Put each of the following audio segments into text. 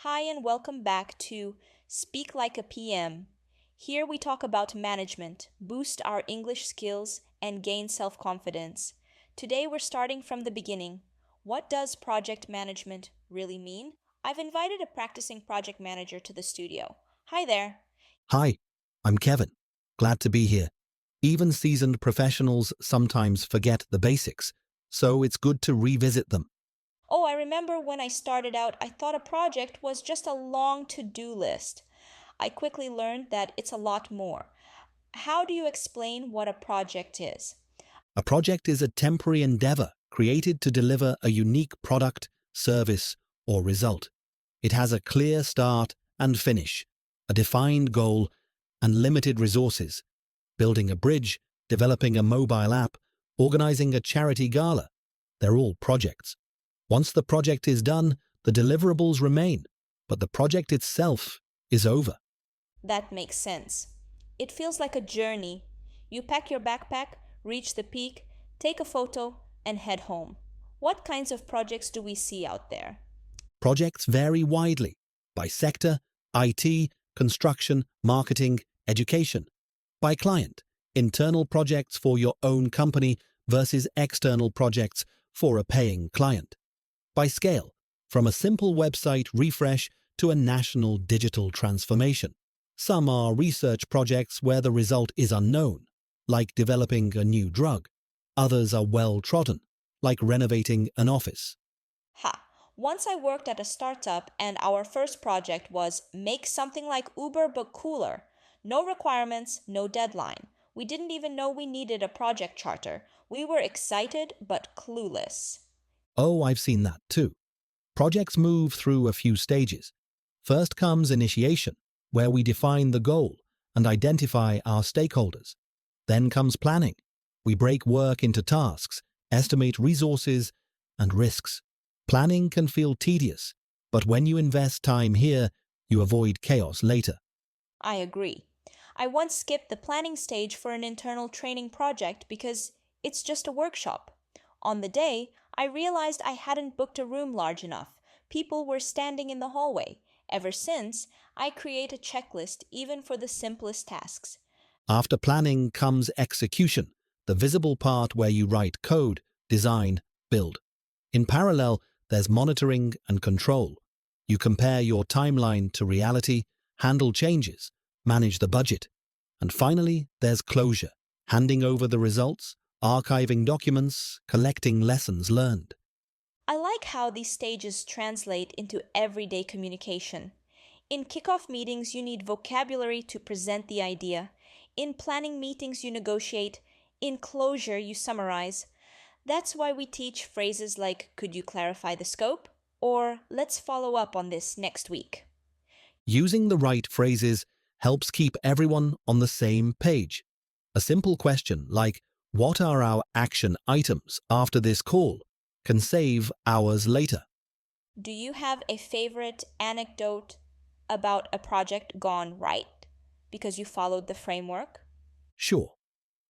Hi, and welcome back to Speak Like a PM. Here we talk about management, boost our English skills, and gain self confidence. Today we're starting from the beginning. What does project management really mean? I've invited a practicing project manager to the studio. Hi there. Hi, I'm Kevin. Glad to be here. Even seasoned professionals sometimes forget the basics, so it's good to revisit them. Oh, I remember when I started out, I thought a project was just a long to do list. I quickly learned that it's a lot more. How do you explain what a project is? A project is a temporary endeavor created to deliver a unique product, service, or result. It has a clear start and finish, a defined goal, and limited resources. Building a bridge, developing a mobile app, organizing a charity gala. They're all projects. Once the project is done, the deliverables remain, but the project itself is over. That makes sense. It feels like a journey. You pack your backpack, reach the peak, take a photo, and head home. What kinds of projects do we see out there? Projects vary widely by sector, IT, construction, marketing, education. By client, internal projects for your own company versus external projects for a paying client. By scale, from a simple website refresh to a national digital transformation. Some are research projects where the result is unknown, like developing a new drug. Others are well-trodden, like renovating an office. Ha! Once I worked at a startup, and our first project was make something like Uber but cooler. No requirements, no deadline. We didn't even know we needed a project charter. We were excited but clueless. Oh, I've seen that too. Projects move through a few stages. First comes initiation, where we define the goal and identify our stakeholders. Then comes planning. We break work into tasks, estimate resources and risks. Planning can feel tedious, but when you invest time here, you avoid chaos later. I agree. I once skipped the planning stage for an internal training project because it's just a workshop. On the day, I realized I hadn't booked a room large enough. People were standing in the hallway. Ever since, I create a checklist even for the simplest tasks. After planning comes execution, the visible part where you write code, design, build. In parallel, there's monitoring and control. You compare your timeline to reality, handle changes, manage the budget. And finally, there's closure, handing over the results, archiving documents, collecting lessons learned. I like how these stages translate into everyday communication. In kickoff meetings, you need vocabulary to present the idea. In planning meetings, you negotiate. In closure, you summarize. That's why we teach phrases like, could you clarify the scope? Or, let's follow up on this next week. Using the right phrases helps keep everyone on the same page. A simple question like, what are our action items after this call, can save hours later. Do you have a favorite anecdote about a project gone right because you followed the framework? Sure,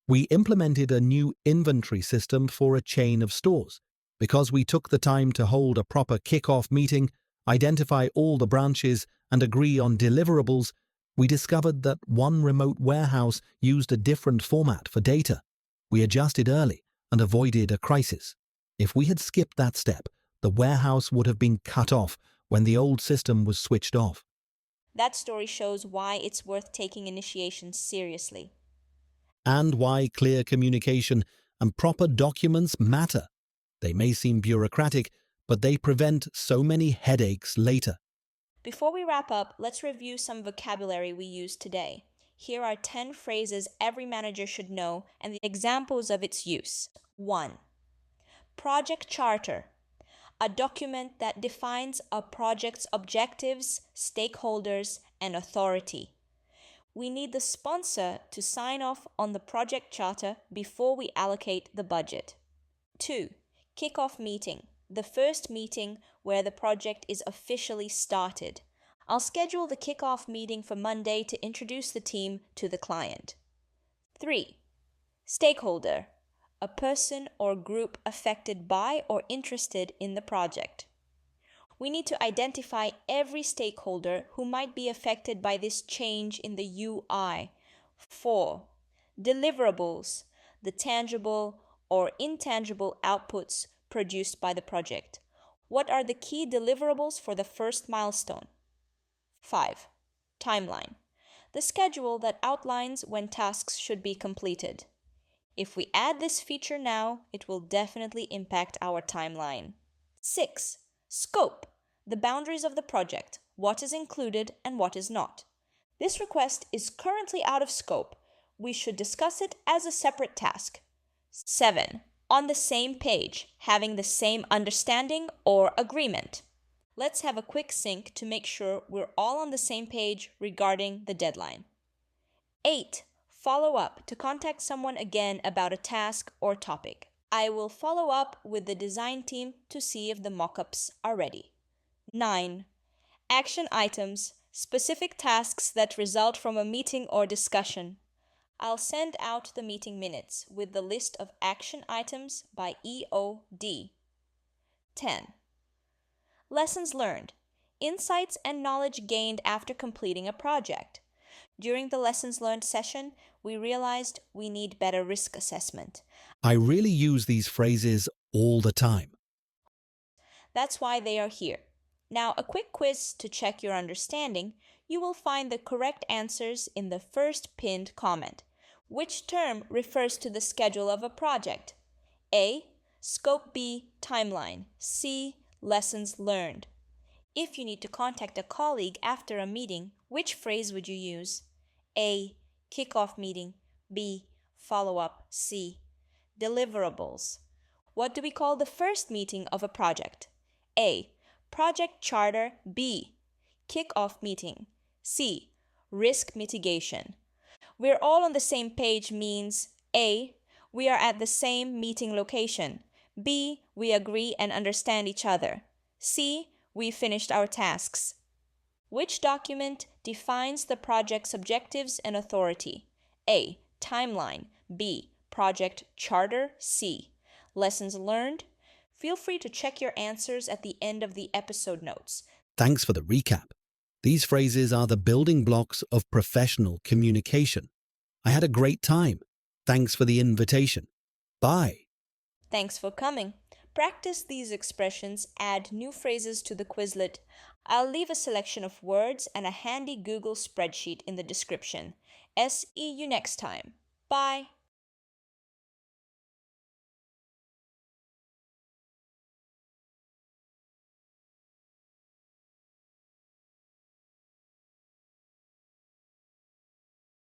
we implemented a new inventory system for a chain of stores. Because we took the time to hold a proper kick-off meeting, identify all the branches, and agree on deliverables, we discovered that one remote warehouse used a different format for data. We adjusted early and avoided a crisis. If we had skipped that step, the warehouse would have been cut off when the old system was switched off. That story shows why it's worth taking initiation seriously. And why clear communication and proper documents matter. They may seem bureaucratic, but they prevent so many headaches later. Before we wrap up, let's review some vocabulary we used today. Here are 10 phrases every manager should know and the examples of its use. 1. Project charter, a document that defines a project's objectives, stakeholders, and authority. We need the sponsor to sign off on the project charter before we allocate the budget. 2. Kickoff meeting, the first meeting where the project is officially started. I'll schedule the kickoff meeting for Monday to introduce the team to the client. 3. Stakeholder, a person or group affected by or interested in the project. We need to identify every stakeholder who might be affected by this change in the UI. 4. Deliverables, the tangible or intangible outputs produced by the project. What are the key deliverables for the first milestone? 5. Timeline, the schedule that outlines when tasks should be completed. If we add this feature now, it will definitely impact our timeline. 6. Scope, the boundaries of the project, what is included and what is not. This request is currently out of scope. We should discuss it as a separate task. 7. On the same page, having the same understanding or agreement. Let's have a quick sync to make sure we're all on the same page regarding the deadline. 8. Follow up to contact someone again about a task or topic. I will follow up with the design team to see if the mockups are ready. 9. Action items, specific tasks that result from a meeting or discussion. I'll send out the meeting minutes with the list of action items by EOD. 10. Lessons learned, insights and knowledge gained after completing a project. During the lessons learned session, we realized we need better risk assessment. I really use these phrases all the time. That's why they are here. Now, a quick quiz to check your understanding. You will find the correct answers in the first pinned comment. Which term refers to the schedule of a project? A. Scope. B. Timeline. C. Lessons learned. If you need to contact a colleague after a meeting, which phrase would you use? A. Kickoff meeting. B. Follow-up. C. Deliverables. What do we call the first meeting of a project? A. Project charter. B. Kickoff meeting. C. Risk mitigation. We're all on the same page means A. We are at the same meeting location. B. We agree and understand each other. C. We finished our tasks. Which document defines the project's objectives and authority? A. Timeline. B. Project charter. C. Lessons learned. Feel free to check your answers at the end of the episode notes. Thanks for the recap. These phrases are the building blocks of professional communication. I had a great time. Thanks for the invitation. Bye. Thanks for coming. Practice these expressions, add new phrases to the Quizlet. I'll leave a selection of words and a handy Google spreadsheet in the description. See you next time. Bye.